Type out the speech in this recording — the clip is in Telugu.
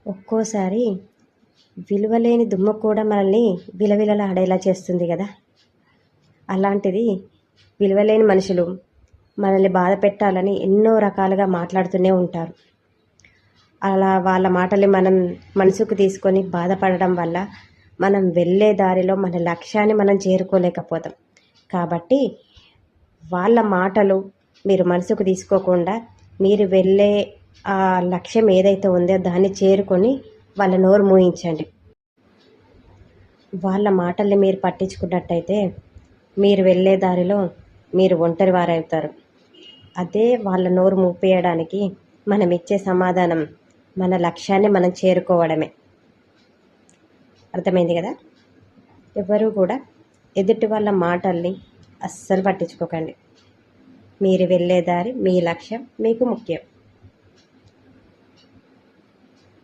ఒక్కోసారి విలువలేని దుమ్ము కూడా మనల్ని విలవిలలాడేలా చేస్తుంది కదా. అలాంటిది విలువలేని మనుషులు మనల్ని బాధ పెట్టాలని ఎన్నో రకాలుగా మాట్లాడుతూనే ఉంటారు. అలా వాళ్ళ మాటలు మనం మనసుకు తీసుకొని బాధపడడం వల్ల మనం వెళ్ళే దారిలో మన లక్ష్యాన్ని మనం చేరుకోలేకపోతాం. కాబట్టి వాళ్ళ మాటలు మీరు మనసుకు తీసుకోకుండా మీరు వెళ్ళే ఆ లక్ష్యం ఏదైతే ఉందో దాన్ని చేరుకొని వాళ్ళ నోరు మూయించండి. వాళ్ళ మాటల్ని మీరు పట్టించుకున్నట్టయితే మీరు వెళ్ళే దారిలో మీరు ఒంటరి వారవుతారు. అదే వాళ్ళ నోరు మూపేయడానికి మనం ఇచ్చే సమాధానం మన లక్ష్యాన్ని మనం చేరుకోవడమే. అర్థమైంది కదా. ఎవరు కూడా ఎదుటి వాళ్ళ మాటల్ని అస్సలు పట్టించుకోకండి. మీరు వెళ్ళే దారి మీ లక్ష్యం మీకు ముఖ్యం.